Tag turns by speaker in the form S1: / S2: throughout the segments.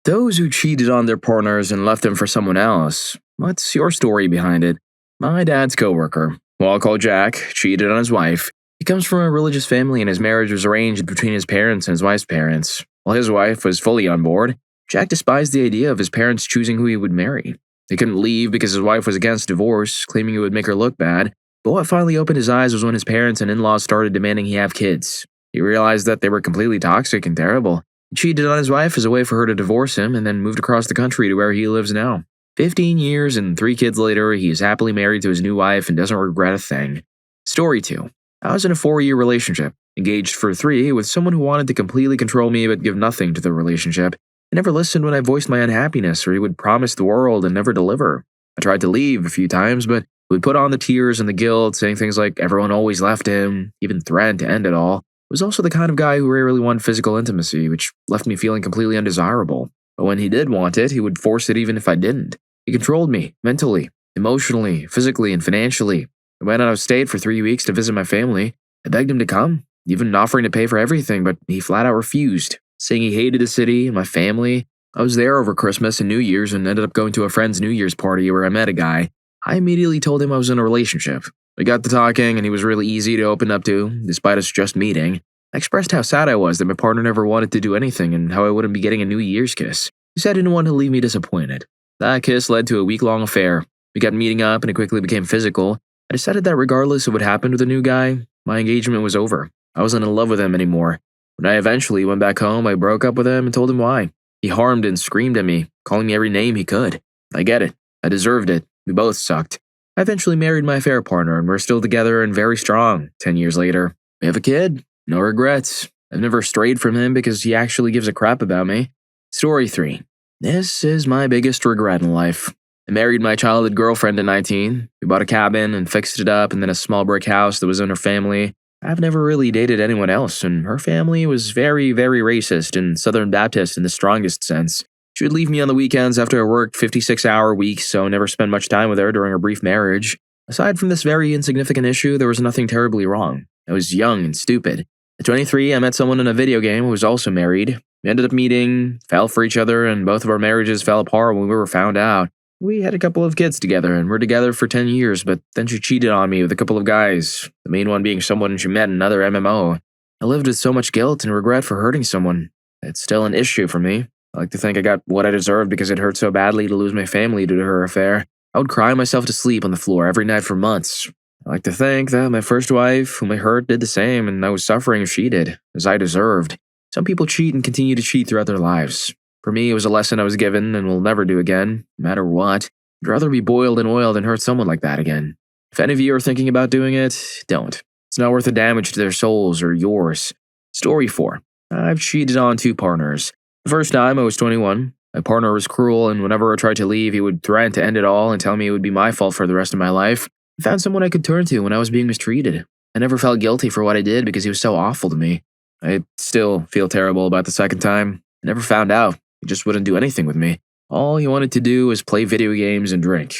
S1: Those who cheated on their partners and left them for someone else. What's your story behind it? My dad's coworker, who I'll call Jack, cheated on his wife. He comes from a religious family and his marriage was arranged between his parents and his wife's parents. While his wife was fully on board, Jack despised the idea of his parents choosing who he would marry. He couldn't leave because his wife was against divorce, claiming it would make her look bad. But what finally opened his eyes was when his parents and in-laws started demanding he have kids. He realized that they were completely toxic and terrible. He cheated on his wife as a way for her to divorce him and then moved across the country to where he lives now. 15 years and 3 kids later, he is happily married to his new wife and doesn't regret a thing. Story 2. I was in a 4-year relationship, engaged for 3 with someone who wanted to completely control me but give nothing to the relationship. He never listened when I voiced my unhappiness, or he would promise the world and never deliver. I tried to leave a few times, but he would put on the tears and the guilt, saying things like everyone always left him, even threatened to end it all. He was also the kind of guy who rarely wanted physical intimacy, which left me feeling completely undesirable. But when he did want it, he would force it even if I didn't. He controlled me, mentally, emotionally, physically, and financially. I went out of state for 3 weeks to visit my family. I begged him to come, even offering to pay for everything, but he flat out refused, saying he hated the city and my family. I was there over Christmas and New Year's and ended up going to a friend's New Year's party where I met a guy. I immediately told him I was in a relationship. We got to talking and he was really easy to open up to, despite us just meeting. I expressed how sad I was that my partner never wanted to do anything and how I wouldn't be getting a New Year's kiss. He said he didn't want to leave me disappointed. That kiss led to a week-long affair. We got meeting up and it quickly became physical. I decided that regardless of what happened with the new guy, my engagement was over. I wasn't in love with him anymore. When I eventually went back home, I broke up with him and told him why. He harmed and screamed at me, calling me every name he could. I get it. I deserved it. We both sucked. I eventually married my affair partner and we're still together and very strong 10 years later. We have a kid. No regrets. I've never strayed from him because he actually gives a crap about me. Story 3. This is my biggest regret in life. I married my childhood girlfriend at 19. We bought a cabin and fixed it up and then a small brick house that was in her family. I've never really dated anyone else, and her family was very, very racist and Southern Baptist in the strongest sense. She would leave me on the weekends after I worked 56-hour weeks, so I never spent much time with her during our brief marriage. Aside from this very insignificant issue, there was nothing terribly wrong. I was young and stupid. At 23, I met someone in a video game who was also married. We ended up meeting, fell for each other, and both of our marriages fell apart when we were found out. We had a couple of kids together and were together for 10 years, but then she cheated on me with a couple of guys, the main one being someone she met in another MMO. I lived with so much guilt and regret for hurting someone. It's still an issue for me. I like to think I got what I deserved because it hurt so badly to lose my family due to her affair. I would cry myself to sleep on the floor every night for months. I like to think that my first wife, whom I hurt, did the same, and I was suffering as she did, as I deserved. Some people cheat and continue to cheat throughout their lives. For me, it was a lesson I was given and will never do again, no matter what. I'd rather be boiled in oil than hurt someone like that again. If any of you are thinking about doing it, don't. It's not worth the damage to their souls or yours. Story 4. I've cheated on 2 partners. The first time I was 21. My partner was cruel, and whenever I tried to leave, he would threaten to end it all and tell me it would be my fault for the rest of my life. I found someone I could turn to when I was being mistreated. I never felt guilty for what I did because he was so awful to me. I still feel terrible about the second time. I never found out. He just wouldn't do anything with me. All he wanted to do was play video games and drink.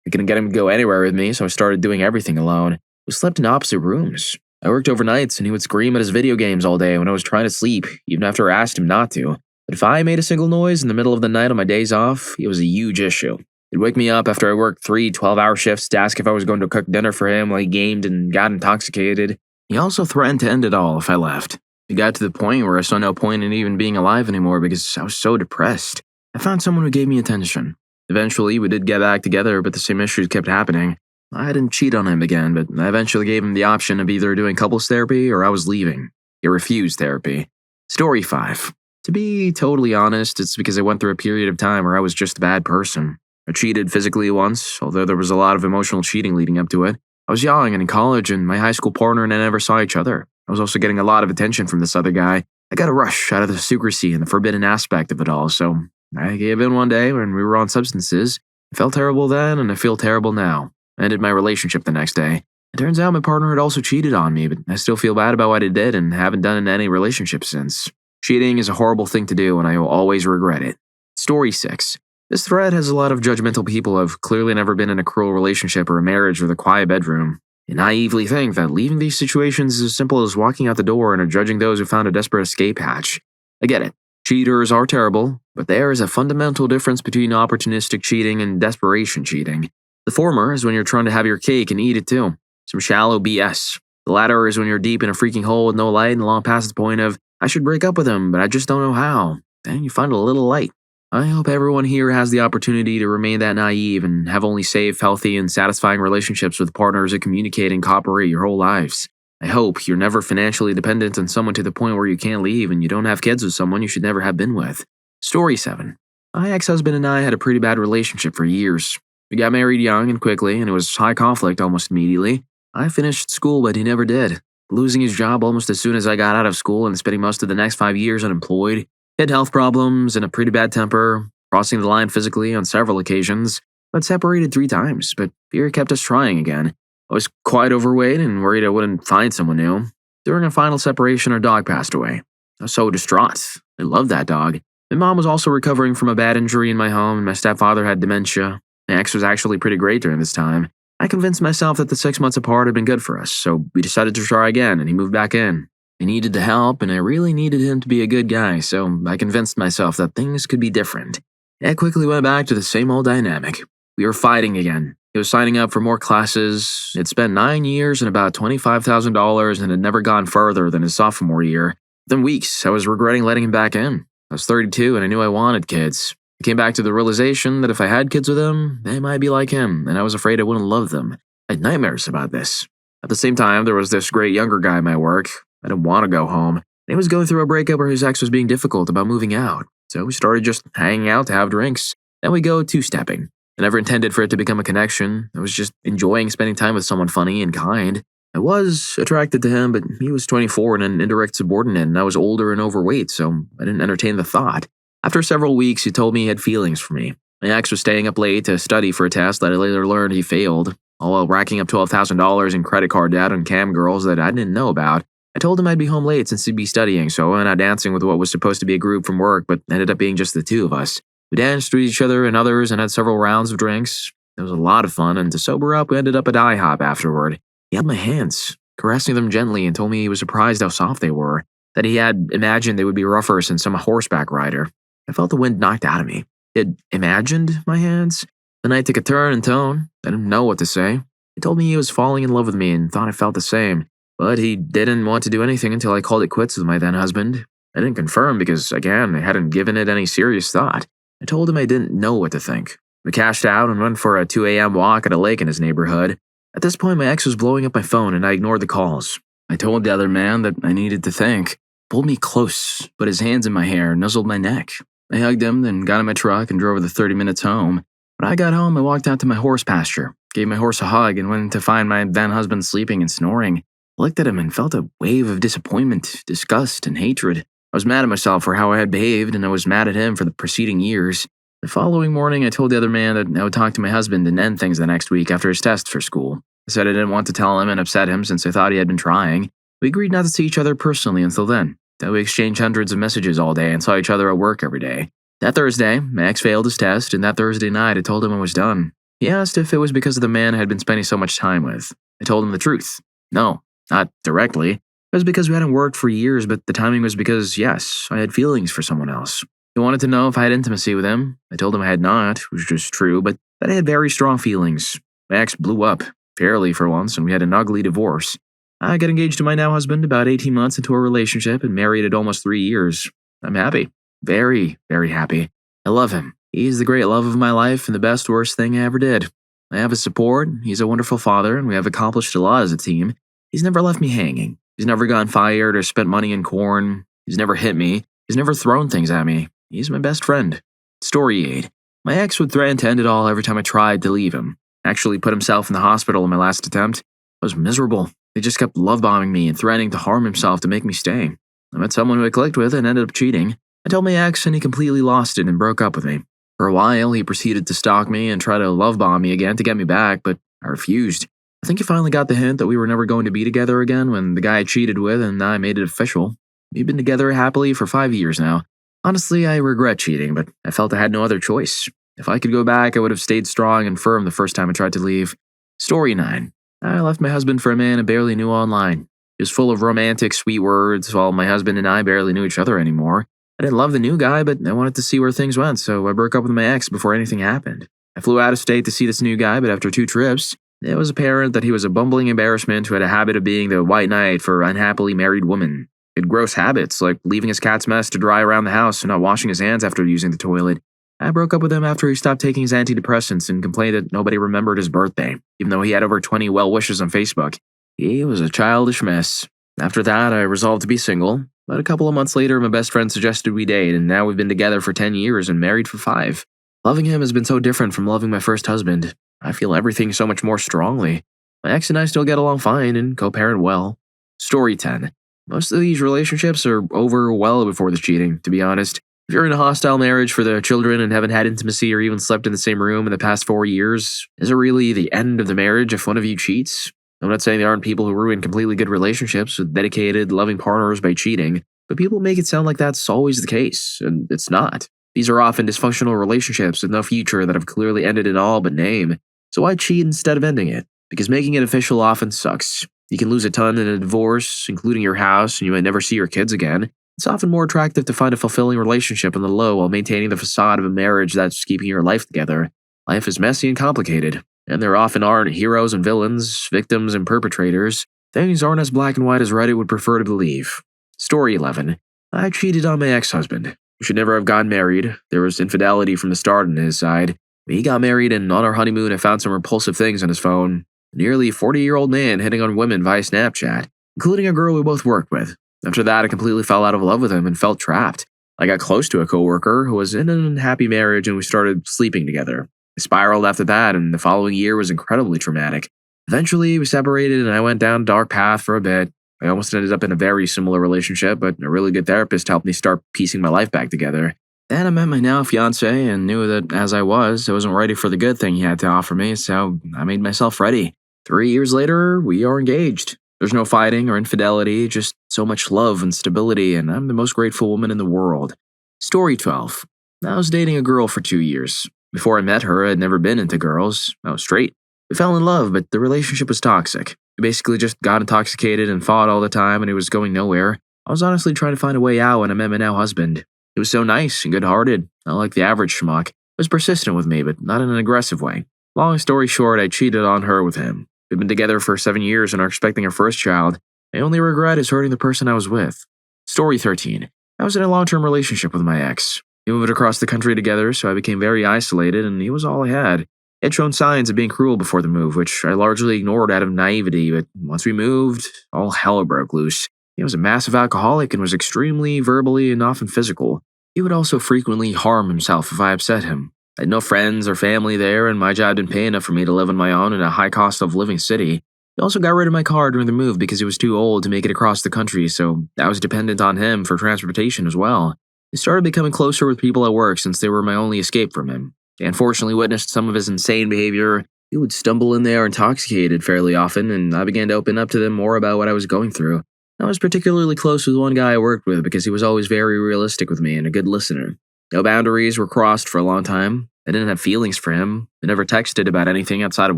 S1: I couldn't get him to go anywhere with me, so I started doing everything alone. We slept in opposite rooms. I worked overnights, and he would scream at his video games all day when I was trying to sleep, even after I asked him not to. But if I made a single noise in the middle of the night on my days off, it was a huge issue. He'd wake me up after I worked 3 12-hour shifts to ask if I was going to cook dinner for him while he gamed and got intoxicated. He also threatened to end it all if I left. It got to the point where I saw no point in even being alive anymore because I was so depressed. I found someone who gave me attention. Eventually, we did get back together, but the same issues kept happening. I didn't cheat on him again, but I eventually gave him the option of either doing couples therapy or I was leaving. He refused therapy. Story 5. To be totally honest, it's because I went through a period of time where I was just a bad person. I cheated physically once, although there was a lot of emotional cheating leading up to it. I was young and in college, and my high school partner and I never saw each other. I was also getting a lot of attention from this other guy. I got a rush out of the secrecy and the forbidden aspect of it all, so I gave in one day when we were on substances. I felt terrible then, and I feel terrible now. I ended my relationship the next day. It turns out my partner had also cheated on me, but I still feel bad about what I did and haven't done it in any relationship since. Cheating is a horrible thing to do, and I will always regret it. Story 6. This thread has a lot of judgmental people who have clearly never been in a cruel relationship or a marriage with a quiet bedroom. They naively think that leaving these situations is as simple as walking out the door and are judging those who found a desperate escape hatch. I get it. Cheaters are terrible, but there is a fundamental difference between opportunistic cheating and desperation cheating. The former is when you're trying to have your cake and eat it too. Some shallow BS. The latter is when you're deep in a freaking hole with no light and long past the point of, I should break up with him, but I just don't know how. Then you find a little light. I hope everyone here has the opportunity to remain that naive and have only safe, healthy, and satisfying relationships with partners that communicate and cooperate your whole lives. I hope you're never financially dependent on someone to the point where you can't leave and you don't have kids with someone you should never have been with. Story 7. My ex-husband and I had a pretty bad relationship for years. We got married young and quickly, and it was high conflict almost immediately. I finished school, but he never did, losing his job almost as soon as I got out of school and spending most of the next 5 years unemployed. He had health problems and a pretty bad temper, crossing the line physically on several occasions. Got separated 3 times, but fear kept us trying again. I was quite overweight and worried I wouldn't find someone new. During our final separation, our dog passed away. I was so distraught. I loved that dog. My mom was also recovering from a bad injury in my home, and my stepfather had dementia. My ex was actually pretty great during this time. I convinced myself that the 6 months apart had been good for us, so we decided to try again, and he moved back in. I needed the help, and I really needed him to be a good guy, so I convinced myself that things could be different. I quickly went back to the same old dynamic. We were fighting again. He was signing up for more classes. It spent 9 years and about $25,000 and had never gone further than his sophomore year. Within weeks, I was regretting letting him back in. I was 32 and I knew I wanted kids. I came back to the realization that if I had kids with him, they might be like him, and I was afraid I wouldn't love them. I had nightmares about this. At the same time, there was this great younger guy at my work. I didn't want to go home. And he was going through a breakup where his ex was being difficult about moving out. So we started just hanging out to have drinks. Then we go two-stepping. I never intended for it to become a connection. I was just enjoying spending time with someone funny and kind. I was attracted to him, but he was 24 and an indirect subordinate, and I was older and overweight, so I didn't entertain the thought. After several weeks, he told me he had feelings for me. My ex was staying up late to study for a test that I later learned he failed, all while racking up $12,000 in credit card debt on cam girls that I didn't know about. I told him I'd be home late since he'd be studying, so I went out dancing with what was supposed to be a group from work, but ended up being just the 2 of us. We danced with each other and others and had several rounds of drinks. It was a lot of fun, and to sober up, we ended up at IHOP afterward. He held my hands, caressing them gently, and told me he was surprised how soft they were, that he had imagined they would be rougher since I'm a horseback rider. I felt the wind knocked out of me. He had imagined my hands? The night took a turn in tone. I didn't know what to say. He told me he was falling in love with me and thought I felt the same, but he didn't want to do anything until I called it quits with my then husband. I didn't confirm because, again, I hadn't given it any serious thought. I told him I didn't know what to think. We cashed out and went for a 2 a.m. walk at a lake in his neighborhood. At this point, my ex was blowing up my phone and I ignored the calls. I told the other man that I needed to think. Pulled me close, put his hands in my hair, nuzzled my neck. I hugged him, then got in my truck and drove the 30 minutes home. When I got home, I walked out to my horse pasture, gave my horse a hug, and went to find my then husband sleeping and snoring. I looked at him and felt a wave of disappointment, disgust, and hatred. I was mad at myself for how I had behaved, and I was mad at him for the preceding years. The following morning, I told the other man that I would talk to my husband and end things the next week after his test for school. I said I didn't want to tell him and upset him since I thought he had been trying. We agreed not to see each other personally until then. That we exchanged hundreds of messages all day and saw each other at work every day. That Thursday, my ex failed his test, and that Thursday night I told him I was done. He asked if it was because of the man I had been spending so much time with. I told him the truth. No, not directly. It was because we hadn't worked for years, but the timing was because, yes, I had feelings for someone else. He wanted to know if I had intimacy with him. I told him I had not, which was true, but that I had very strong feelings. My ex blew up, fairly for once, and we had an ugly divorce. I got engaged to my now husband about 18 months into our relationship and married at almost 3 years. I'm happy. Very, very happy. I love him. He's the great love of my life and the best worst thing I ever did. I have his support, he's a wonderful father, and we have accomplished a lot as a team. He's never left me hanging. He's never gone fired or spent money in corn. He's never hit me. He's never thrown things at me. He's my best friend. Story 8. My ex would threaten to end it all every time I tried to leave him. Actually put himself in the hospital in my last attempt. I was miserable. He just kept love-bombing me and threatening to harm himself to make me stay. I met someone who I clicked with and ended up cheating. I told my ex and he completely lost it and broke up with me. For a while, he proceeded to stalk me and try to love-bomb me again to get me back, but I refused. I think he finally got the hint that we were never going to be together again when the guy I cheated with and I made it official. We've been together happily for 5 years now. Honestly, I regret cheating, but I felt I had no other choice. If I could go back, I would have stayed strong and firm the first time I tried to leave. Story 9. I left my husband for a man I barely knew online. He was full of romantic, sweet words, while my husband and I barely knew each other anymore. I didn't love the new guy, but I wanted to see where things went, so I broke up with my ex before anything happened. I flew out of state to see this new guy, but after 2 trips, it was apparent that he was a bumbling embarrassment who had a habit of being the white knight for unhappily married women. He had gross habits, like leaving his cat's mess to dry around the house and not washing his hands after using the toilet. I broke up with him after he stopped taking his antidepressants and complained that nobody remembered his birthday, even though he had over 20 well wishes on Facebook. He was a childish mess. After that, I resolved to be single, but a couple of months later, my best friend suggested we date, and now we've been together for 10 years and married for 5. Loving him has been so different from loving my first husband. I feel everything so much more strongly. My ex and I still get along fine and co-parent well. Story 10. Most of these relationships are over well before the cheating, to be honest. If you're in a hostile marriage for the children and haven't had intimacy or even slept in the same room in the past 4 years, is it really the end of the marriage if one of you cheats? I'm not saying there aren't people who ruin completely good relationships with dedicated, loving partners by cheating, but people make it sound like that's always the case, and it's not. These are often dysfunctional relationships with no future that have clearly ended in all but name. So why cheat instead of ending it? Because making it official often sucks. You can lose a ton in a divorce, including your house, and you might never see your kids again. It's often more attractive to find a fulfilling relationship on the low while maintaining the facade of a marriage that's keeping your life together. Life is messy and complicated, and there often aren't heroes and villains, victims and perpetrators. Things aren't as black and white as Reddit would prefer to believe. Story 11. I cheated on my ex-husband. We should never have gotten married. There was infidelity from the start on his side. We got married, and on our honeymoon I found some repulsive things on his phone. A nearly 40-year-old man hitting on women via Snapchat, including a girl we both worked with. After that, I completely fell out of love with him and felt trapped. I got close to a coworker who was in an unhappy marriage and we started sleeping together. I spiraled after that, and the following year was incredibly traumatic. Eventually, we separated and I went down a dark path for a bit. I almost ended up in a very similar relationship, but a really good therapist helped me start piecing my life back together. Then I met my now fiancé and knew that as I wasn't ready for the good thing he had to offer me, so I made myself ready. 3 years later, we are engaged. There's no fighting or infidelity, just so much love and stability, and I'm the most grateful woman in the world. Story 12. I was dating a girl for 2 years. Before I met her, I'd never been into girls. I was straight. We fell in love, but the relationship was toxic. We basically just got intoxicated and fought all the time, and it was going nowhere. I was honestly trying to find a way out when I met my now husband. He was so nice and good-hearted, not like the average schmuck. He was persistent with me, but not in an aggressive way. Long story short, I cheated on her with him. We've been together for 7 years and are expecting our first child. My only regret is hurting the person I was with. Story 13. I was in a long-term relationship with my ex. We moved across the country together, so I became very isolated, and he was all I had. He had shown signs of being cruel before the move, which I largely ignored out of naivety, but once we moved, all hell broke loose. He was a massive alcoholic and was extremely verbally and often physical. He would also frequently harm himself if I upset him. I had no friends or family there, and my job didn't pay enough for me to live on my own in a high cost of living city. He also got rid of my car during the move because he was too old to make it across the country, so I was dependent on him for transportation as well. I started becoming closer with people at work since they were my only escape from him. I unfortunately witnessed some of his insane behavior. He would stumble in there intoxicated fairly often, and I began to open up to them more about what I was going through. I was particularly close with one guy I worked with because he was always very realistic with me and a good listener. No boundaries were crossed for a long time. I didn't have feelings for him. I never texted about anything outside of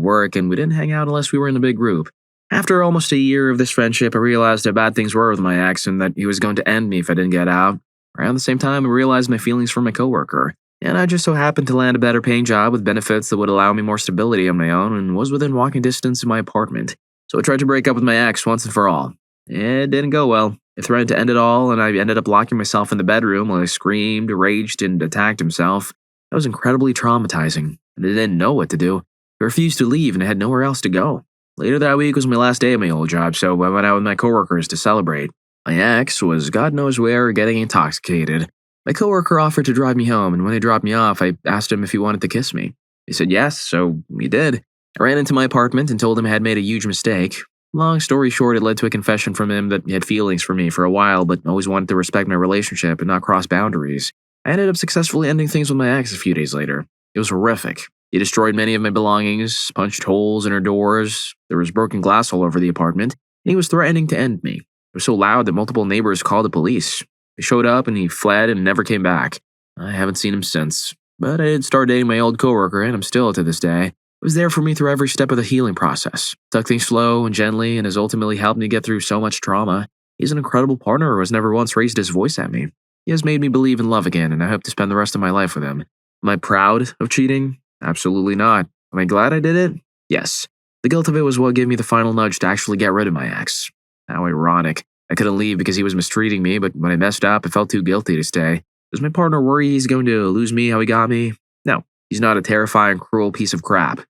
S1: work, and we didn't hang out unless we were in a big group. After almost a year of this friendship, I realized how bad things were with my ex and that he was going to end me if I didn't get out. Around the same time, I realized my feelings for my coworker, and I just so happened to land a better paying job with benefits that would allow me more stability on my own and was within walking distance of my apartment. So I tried to break up with my ex once and for all. It didn't go well. I threatened to end it all, and I ended up locking myself in the bedroom while I screamed, raged, and attacked himself. That was incredibly traumatizing, and I didn't know what to do. I refused to leave, and I had nowhere else to go. Later that week was my last day at my old job, so I went out with my coworkers to celebrate. My ex was God knows where, getting intoxicated. My coworker offered to drive me home, and when he dropped me off, I asked him if he wanted to kiss me. He said yes, so he did. I ran into my apartment and told him I had made a huge mistake. Long story short, it led to a confession from him that he had feelings for me for a while, but always wanted to respect my relationship and not cross boundaries. I ended up successfully ending things with my ex a few days later. It was horrific. He destroyed many of my belongings, punched holes in her doors, there was broken glass all over the apartment, and he was threatening to end me. It was so loud that multiple neighbors called the police. They showed up and he fled and never came back. I haven't seen him since. But I did start dating my old coworker, and I'm still to this day. He was there for me through every step of the healing process. Took things slow and gently and has ultimately helped me get through so much trauma. He's an incredible partner who has never once raised his voice at me. He has made me believe in love again, and I hope to spend the rest of my life with him. Am I proud of cheating? Absolutely not. Am I glad I did it? Yes. The guilt of it was what gave me the final nudge to actually get rid of my ex. How ironic. I couldn't leave because he was mistreating me, but when I messed up, I felt too guilty to stay. Does my partner worry he's going to lose me how he got me? No, he's not a terrifying, cruel piece of crap.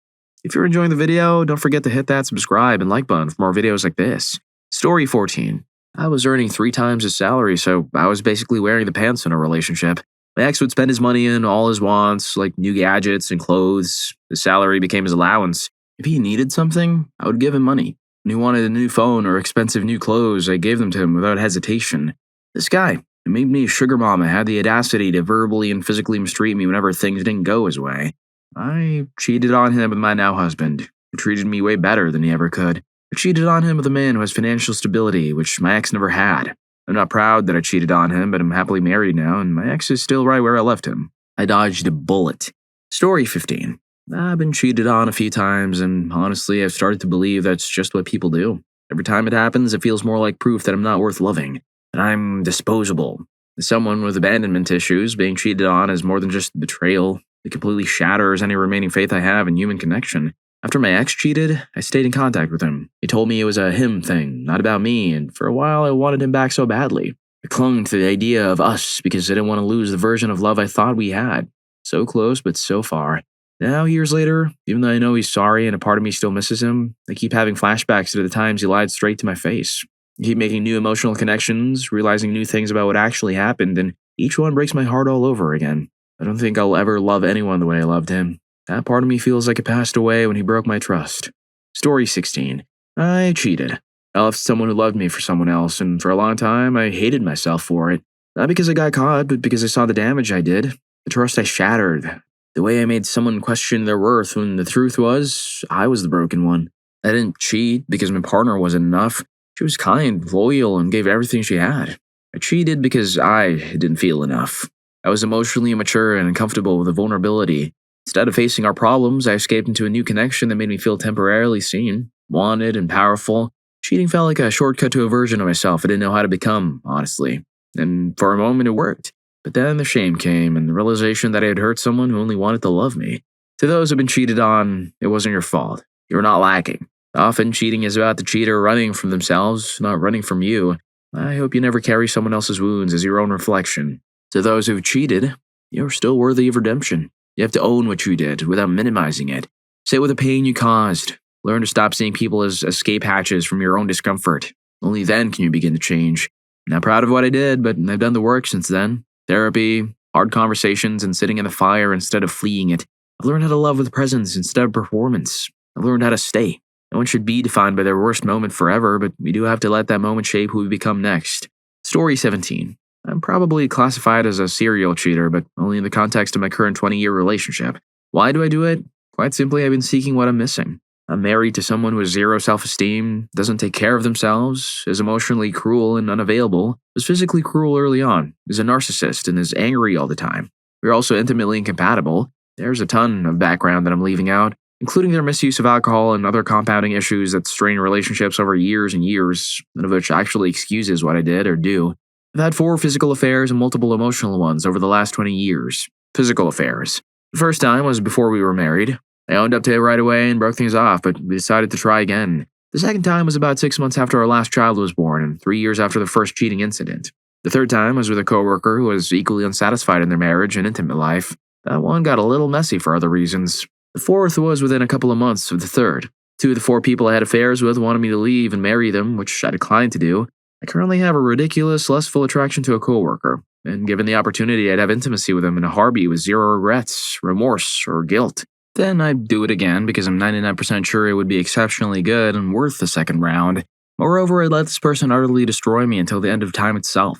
S1: If you're enjoying the video, don't forget to hit that subscribe and like button for more videos like this. Story 14. I was earning 3 times his salary, so I was basically wearing the pants in a relationship. My ex would spend his money in all his wants, like new gadgets and clothes. His salary became his allowance. If he needed something, I would give him money. When he wanted a new phone or expensive new clothes, I gave them to him without hesitation. This guy, who made me a sugar mama, had the audacity to verbally and physically mistreat me whenever things didn't go his way. I cheated on him with my now husband, who treated me way better than he ever could. I cheated on him with a man who has financial stability, which my ex never had. I'm not proud that I cheated on him, but I'm happily married now, and my ex is still right where I left him. I dodged a bullet. Story 15. I've been cheated on a few times, and honestly, I've started to believe that's just what people do. Every time it happens, it feels more like proof that I'm not worth loving, that I'm disposable. As someone with abandonment issues, being cheated on is more than just betrayal. It completely shatters any remaining faith I have in human connection. After my ex cheated, I stayed in contact with him. He told me it was a him thing, not about me, and for a while I wanted him back so badly. I clung to the idea of us because I didn't want to lose the version of love I thought we had. So close, but so far. Now, years later, even though I know he's sorry and a part of me still misses him, I keep having flashbacks to the times he lied straight to my face. I keep making new emotional connections, realizing new things about what actually happened, and each one breaks my heart all over again. I don't think I'll ever love anyone the way I loved him. That part of me feels like it passed away when he broke my trust. Story 16. I cheated. I left someone who loved me for someone else, and for a long time, I hated myself for it. Not because I got caught, but because I saw the damage I did, the trust I shattered, the way I made someone question their worth when the truth was, I was the broken one. I didn't cheat because my partner wasn't enough. She was kind, loyal, and gave everything she had. I cheated because I didn't feel enough. I was emotionally immature and uncomfortable with the vulnerability. Instead of facing our problems, I escaped into a new connection that made me feel temporarily seen, wanted, and powerful. Cheating felt like a shortcut to a version of myself I didn't know how to become, honestly. And for a moment it worked. But then the shame came, and the realization that I had hurt someone who only wanted to love me. To those who've been cheated on, it wasn't your fault. You were not lacking. Often, cheating is about the cheater running from themselves, not running from you. I hope you never carry someone else's wounds as your own reflection. To those who've cheated, you're still worthy of redemption. You have to own what you did without minimizing it. Sit with the pain you caused. Learn to stop seeing people as escape hatches from your own discomfort. Only then can you begin to change. I'm not proud of what I did, but I've done the work since then. Therapy, hard conversations, and sitting in the fire instead of fleeing it. I've learned how to love with presence instead of performance. I've learned how to stay. No one should be defined by their worst moment forever, but we do have to let that moment shape who we become next. Story 17. I'm probably classified as a serial cheater, but only in the context of my current 20-year relationship. Why do I do it? Quite simply, I've been seeking what I'm missing. I'm married to someone who has zero self-esteem, doesn't take care of themselves, is emotionally cruel and unavailable, was physically cruel early on, is a narcissist, and is angry all the time. We're also intimately incompatible. There's a ton of background that I'm leaving out, including their misuse of alcohol and other compounding issues that strain relationships over years and years, none of which actually excuses what I did or do. I've had 4 physical affairs and multiple emotional ones over the last 20 years. Physical affairs. The first time was before we were married. I owned up to it right away and broke things off, but we decided to try again. The second time was about 6 months after our last child was born and 3 years after the first cheating incident. The third time was with a coworker who was equally unsatisfied in their marriage and intimate life. That one got a little messy for other reasons. The fourth was within a couple of months of the third. 2 of the 4 people I had affairs with wanted me to leave and marry them, which I declined to do. I currently have a ridiculous, lustful attraction to a coworker, and given the opportunity, I'd have intimacy with him in a heartbeat with zero regrets, remorse, or guilt. Then I'd do it again because I'm 99% sure it would be exceptionally good and worth the second round. Moreover, I'd let this person utterly destroy me until the end of time itself.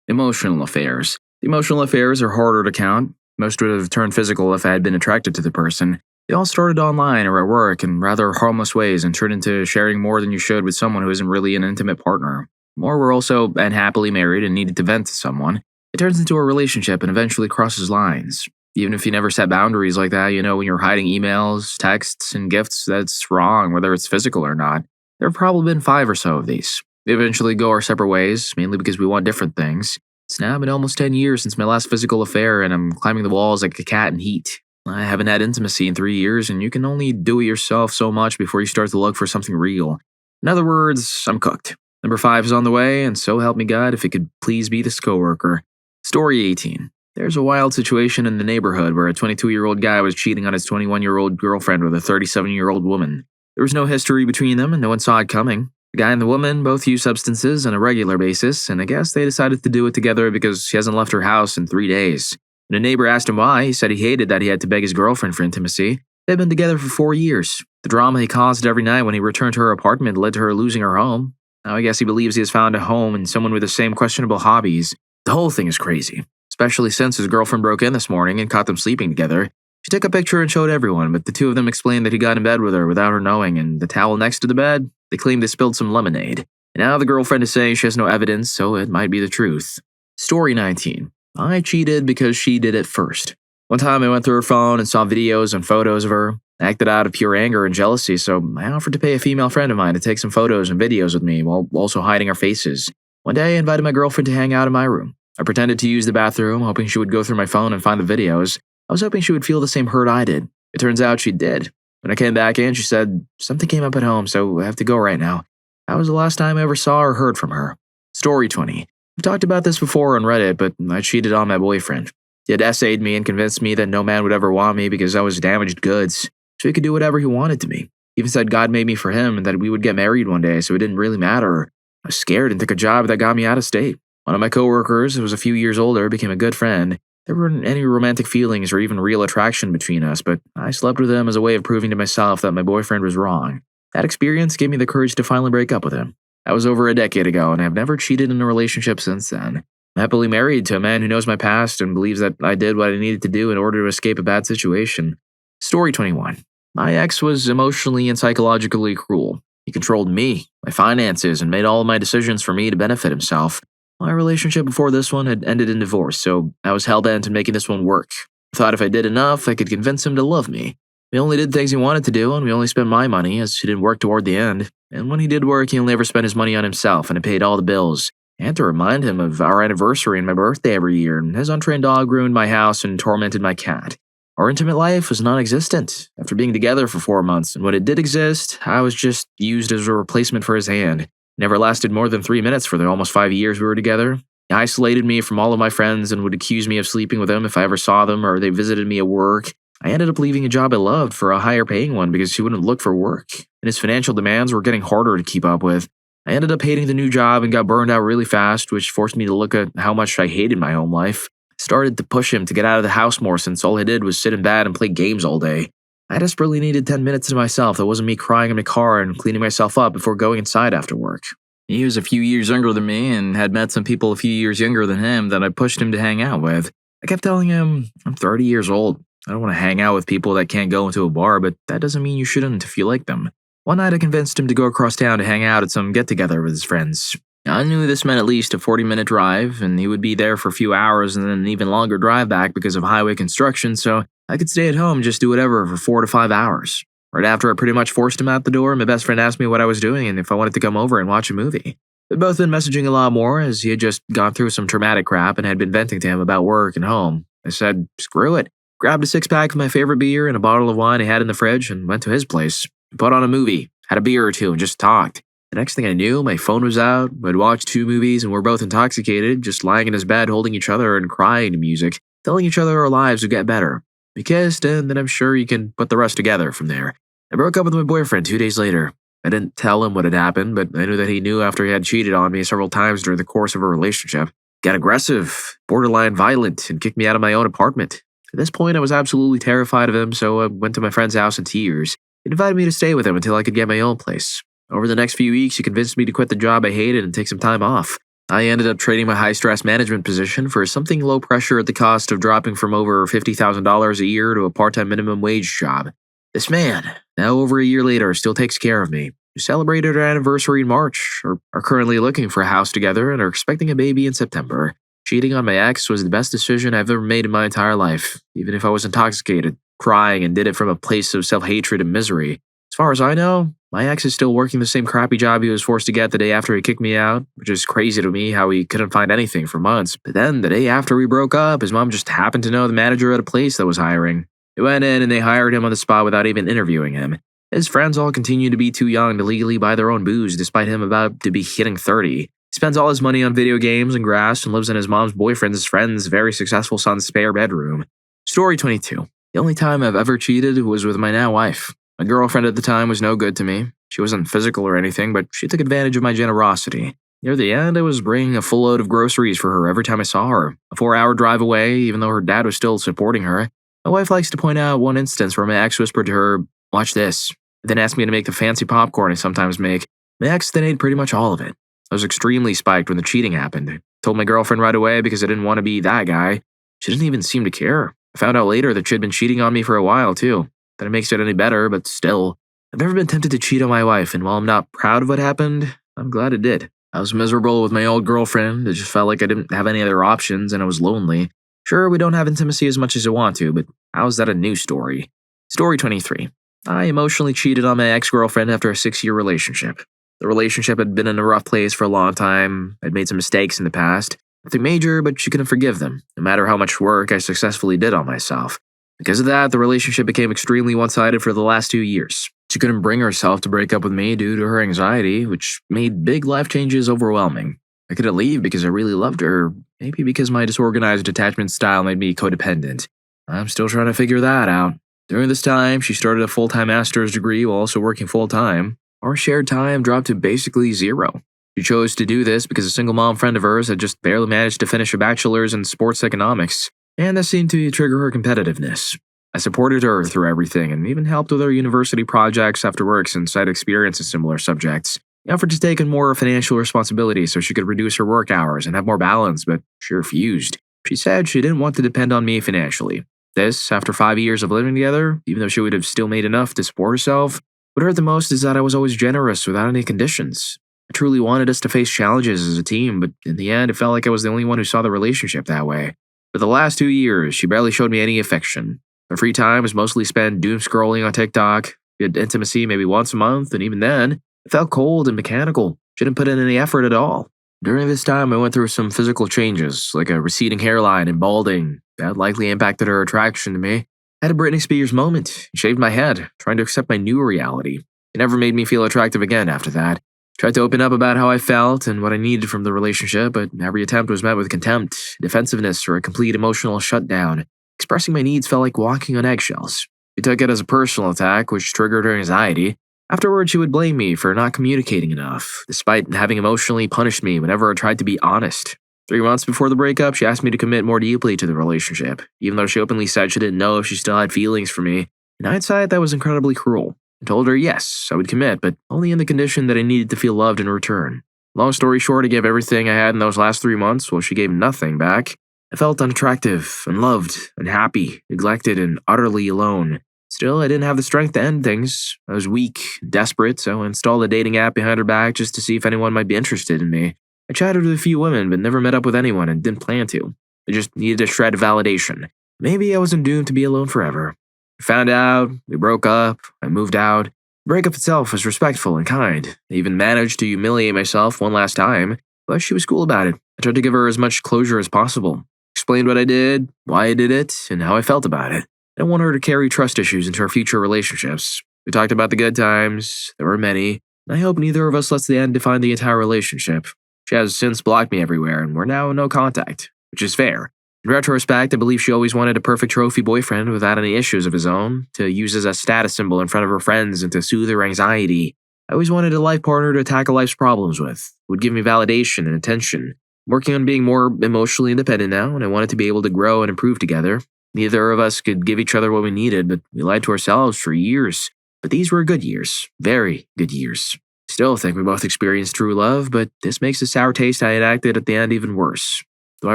S1: Emotional affairs. The emotional affairs are harder to count. Most would have turned physical if I had been attracted to the person. They all started online or at work in rather harmless ways and turned into sharing more than you should with someone who isn't really an intimate partner. More were also unhappily married and needed to vent to someone. It turns into a relationship and eventually crosses lines. Even if you never set boundaries like that, you know when you're hiding emails, texts, and gifts, that's wrong, whether it's physical or not. There have probably been 5 or so of these. We eventually go our separate ways, mainly because we want different things. It's now been almost 10 years since my last physical affair, and I'm climbing the walls like a cat in heat. I haven't had intimacy in 3 years, and you can only do it yourself so much before you start to look for something real. In other words, I'm cooked. Number 5 is on the way, and so help me God if it could please be this coworker. Story 18. There's a wild situation in the neighborhood where a 22-year-old guy was cheating on his 21-year-old girlfriend with a 37-year-old woman. There was no history between them, and no one saw it coming. The guy and the woman both use substances on a regular basis, and I guess they decided to do it together because she hasn't left her house in 3 days. When a neighbor asked him why, he said he hated that he had to beg his girlfriend for intimacy. They'd been together for 4 years. The drama he caused every night when he returned to her apartment led to her losing her home. Now I guess he believes he has found a home and someone with the same questionable hobbies. The whole thing is crazy, especially since his girlfriend broke in this morning and caught them sleeping together. She took a picture and showed everyone, but the two of them explained that he got in bed with her without her knowing, and the towel next to the bed, they claimed they spilled some lemonade. And now the girlfriend is saying she has no evidence, so it might be the truth. Story 19. I cheated because she did it first. One time I went through her phone and saw videos and photos of her. I acted out of pure anger and jealousy, so I offered to pay a female friend of mine to take some photos and videos with me while also hiding our faces. One day I invited my girlfriend to hang out in my room. I pretended to use the bathroom, hoping she would go through my phone and find the videos. I was hoping she would feel the same hurt I did. It turns out she did. When I came back in, she said, "Something came up at home, so I have to go right now." That was the last time I ever saw or heard from her. Story 20. I've talked about this before on Reddit, but I cheated on my boyfriend. He had essayed me and convinced me that no man would ever want me because I was damaged goods, so he could do whatever he wanted to me. He even said God made me for him and that we would get married one day, so it didn't really matter. I was scared and took a job that got me out of state. One of my coworkers, who was a few years older, became a good friend. There weren't any romantic feelings or even real attraction between us, but I slept with him as a way of proving to myself that my boyfriend was wrong. That experience gave me the courage to finally break up with him. That was over a decade ago, and I've never cheated in a relationship since then. I'm happily married to a man who knows my past and believes that I did what I needed to do in order to escape a bad situation. Story 21. My ex was emotionally and psychologically cruel. He controlled me, my finances, and made all of my decisions for me to benefit himself. My relationship before this one had ended in divorce, so I was hell-bent on making this one work. I thought if I did enough, I could convince him to love me. We only did things he wanted to do, and we only spent my money, as he didn't work toward the end. And when he did work, he only ever spent his money on himself, and it paid all the bills. I had to remind him of our anniversary and my birthday every year, and his untrained dog ruined my house and tormented my cat. Our intimate life was non-existent after being together for 4 months, and when it did exist, I was just used as a replacement for his hand. It never lasted more than 3 minutes for the almost 5 years we were together. He isolated me from all of my friends and would accuse me of sleeping with them if I ever saw them or they visited me at work. I ended up leaving a job I loved for a higher paying one because he wouldn't look for work, and his financial demands were getting harder to keep up with. I ended up hating the new job and got burned out really fast, which forced me to look at how much I hated my home life. I started to push him to get out of the house more since all I did was sit in bed and play games all day. I desperately needed 10 minutes to myself that wasn't me crying in my car and cleaning myself up before going inside after work. He was a few years younger than me and had met some people a few years younger than him that I pushed him to hang out with. I kept telling him, "I'm 30 years old. I don't want to hang out with people that can't go into a bar, but that doesn't mean you shouldn't if you like them." One night I convinced him to go across town to hang out at some get-together with his friends. I knew this meant at least a 40-minute drive, and he would be there for a few hours and then an even longer drive back because of highway construction, so I could stay at home and just do whatever for 4 to 5 hours. Right after I pretty much forced him out the door, my best friend asked me what I was doing and if I wanted to come over and watch a movie. We'd both been messaging a lot more as he had just gone through some traumatic crap and had been venting to him about work and home. I said, "Screw it." Grabbed a 6-pack of my favorite beer and a bottle of wine he had in the fridge and went to his place. We put on a movie, had a beer or two, and just talked. The next thing I knew, my phone was out, we'd watched 2 movies, and we're both intoxicated, just lying in his bed holding each other and crying to music, telling each other our lives would get better. We kissed, and then I'm sure you can put the rest together from there. I broke up with my boyfriend 2 days later. I didn't tell him what had happened, but I knew that he knew after he had cheated on me several times during the course of a relationship. Got aggressive, borderline violent, and kicked me out of my own apartment. At this point, I was absolutely terrified of him, so I went to my friend's house in tears. He invited me to stay with him until I could get my own place. Over the next few weeks, he convinced me to quit the job I hated and take some time off. I ended up trading my high-stress management position for something low-pressure at the cost of dropping from over $50,000 a year to a part-time minimum wage job. This man, now over a year later, still takes care of me. We celebrated our anniversary in March, are currently looking for a house together, and are expecting a baby in September. Cheating on my ex was the best decision I've ever made in my entire life, even if I was intoxicated, crying, and did it from a place of self-hatred and misery. As far as I know, My ex is still working the same crappy job he was forced to get the day after he kicked me out, which is crazy to me how he couldn't find anything for months. But then, the day after we broke up, his mom just happened to know the manager at a place that was hiring. They went in and they hired him on the spot without even interviewing him. His friends all continue to be too young to legally buy their own booze, despite him about to be hitting 30. He spends all his money on video games and grass and lives in his mom's boyfriend's friend's very successful son's spare bedroom. Story 22. The only time I've ever cheated was with my now wife. My girlfriend at the time was no good to me. She wasn't physical or anything, but she took advantage of my generosity. Near the end, I was bringing a full load of groceries for her every time I saw her. A 4-hour drive away, even though her dad was still supporting her. My wife likes to point out one instance where my ex whispered to her, "Watch this," and then asked me to make the fancy popcorn I sometimes make. My ex then ate pretty much all of it. I was extremely spiked when the cheating happened. I told my girlfriend right away because I didn't want to be that guy. She didn't even seem to care. I found out later that she'd been cheating on me for a while, too. That it makes it any better, but still. I've never been tempted to cheat on my wife, and while I'm not proud of what happened, I'm glad it did. I was miserable with my old girlfriend. It just felt like I didn't have any other options, and I was lonely. Sure, we don't have intimacy as much as I want to, but how's that a new story? Story 23. I emotionally cheated on my ex-girlfriend after a 6-year relationship. The relationship had been in a rough place for a long time. I'd made some mistakes in the past. Nothing major, but she couldn't forgive them, no matter how much work I successfully did on myself. Because of that, the relationship became extremely one-sided for the last 2 years. She couldn't bring herself to break up with me due to her anxiety, which made big life changes overwhelming. I couldn't leave because I really loved her, maybe because my disorganized attachment style made me codependent. I'm still trying to figure that out. During this time, she started a full-time master's degree while also working full-time. Our shared time dropped to basically zero. She chose to do this because a single mom friend of hers had just barely managed to finish a bachelor's in sports economics, and that seemed to trigger her competitiveness. I supported her through everything and even helped with her university projects after work since I'd experienced in similar subjects. I offered to take on more financial responsibility so she could reduce her work hours and have more balance, but she refused. She said she didn't want to depend on me financially. This, after 5 years of living together, even though she would have still made enough to support herself. What hurt the most is that I was always generous without any conditions. I truly wanted us to face challenges as a team, but in the end, it felt like I was the only one who saw the relationship that way. For the last 2 years, she barely showed me any affection. Her free time was mostly spent doom scrolling on TikTok. We had intimacy maybe once a month, and even then, it felt cold and mechanical. She didn't put in any effort at all. During this time, I went through some physical changes, like a receding hairline and balding. That likely impacted her attraction to me. I had a Britney Spears moment, shaved my head, trying to accept my new reality. It never made me feel attractive again after that. Tried to open up about how I felt and what I needed from the relationship, but every attempt was met with contempt, defensiveness, or a complete emotional shutdown. Expressing my needs felt like walking on eggshells. She took it as a personal attack, which triggered her anxiety. Afterwards, she would blame me for not communicating enough, despite having emotionally punished me whenever I tried to be honest. 3 months before the breakup, she asked me to commit more deeply to the relationship, even though she openly said she didn't know if she still had feelings for me. In hindsight, that was incredibly cruel. I told her yes, I would commit, but only in the condition that I needed to feel loved in return. Long story short, I gave everything I had in those last 3 months, while she gave nothing back. I felt unattractive, unloved, unhappy, neglected, and utterly alone. Still, I didn't have the strength to end things. I was weak, desperate, so I installed a dating app behind her back just to see if anyone might be interested in me. I chatted with a few women, but never met up with anyone and didn't plan to. I just needed a shred of validation. Maybe I wasn't doomed to be alone forever. I found out, we broke up, I moved out. The breakup itself was respectful and kind. I even managed to humiliate myself one last time, but she was cool about it. I tried to give her as much closure as possible. Explained what I did, why I did it, and how I felt about it. I don't want her to carry trust issues into our future relationships. We talked about the good times, there were many, and I hope neither of us lets the end define the entire relationship. She has since blocked me everywhere, and we're now in no contact, which is fair. In retrospect, I believe she always wanted a perfect trophy boyfriend without any issues of his own, to use as a status symbol in front of her friends and to soothe her anxiety. I always wanted a life partner to tackle life's problems with, who would give me validation and attention. I'm working on being more emotionally independent now, and I wanted to be able to grow and improve together. Neither of us could give each other what we needed, but we lied to ourselves for years. But these were good years. Very good years. Still think we both experienced true love, but this makes the sour taste I enacted at the end even worse. Do I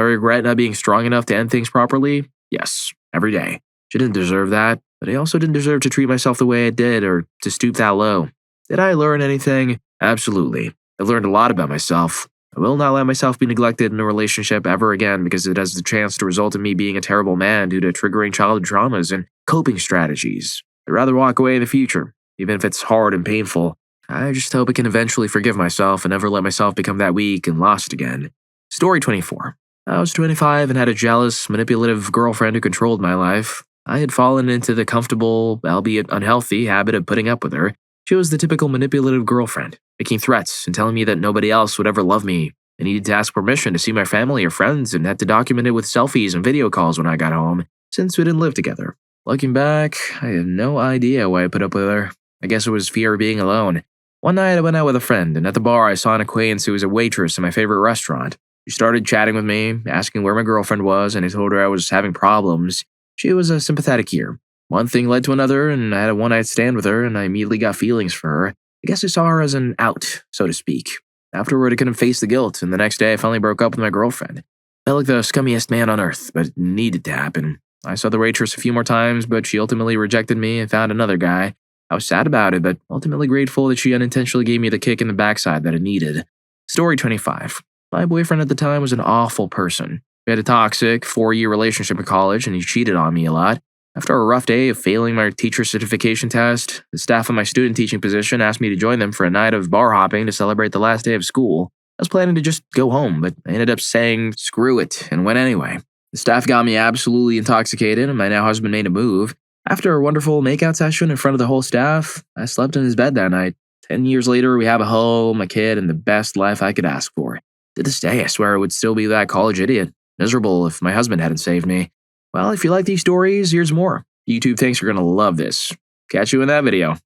S1: regret not being strong enough to end things properly? Yes, every day. She didn't deserve that, but I also didn't deserve to treat myself the way I did or to stoop that low. Did I learn anything? Absolutely. I learned a lot about myself. I will not let myself be neglected in a relationship ever again because it has the chance to result in me being a terrible man due to triggering childhood traumas and coping strategies. I'd rather walk away in the future, even if it's hard and painful. I just hope I can eventually forgive myself and never let myself become that weak and lost again. Story 24. I was 25 and had a jealous, manipulative girlfriend who controlled my life. I had fallen into the comfortable, albeit unhealthy, habit of putting up with her. She was the typical manipulative girlfriend, making threats and telling me that nobody else would ever love me. I needed to ask permission to see my family or friends and had to document it with selfies and video calls when I got home, since we didn't live together. Looking back, I have no idea why I put up with her. I guess it was fear of being alone. One night I went out with a friend, and at the bar I saw an acquaintance who was a waitress in my favorite restaurant. She started chatting with me, asking where my girlfriend was, and I told her I was having problems. She was a sympathetic ear. One thing led to another, and I had a one-night stand with her, and I immediately got feelings for her. I guess I saw her as an out, so to speak. Afterward, I couldn't face the guilt, and the next day I finally broke up with my girlfriend. Felt like the scummiest man on earth, but it needed to happen. I saw the waitress a few more times, but she ultimately rejected me and found another guy. I was sad about it, but ultimately grateful that she unintentionally gave me the kick in the backside that I needed. Story 25. My boyfriend at the time was an awful person. We had a toxic 4-year relationship in college, and he cheated on me a lot. After a rough day of failing my teacher certification test, the staff of my student teaching position asked me to join them for a night of bar hopping to celebrate the last day of school. I was planning to just go home, but I ended up saying screw it and went anyway. The staff got me absolutely intoxicated, and my now husband made a move. After a wonderful makeout session in front of the whole staff, I slept in his bed that night. 10 years later, we have a home, a kid, and the best life I could ask for. To this day, I swear I would still be that college idiot, miserable if my husband hadn't saved me. Well, if you like these stories, here's more. YouTube thinks you're gonna love this. Catch you in that video.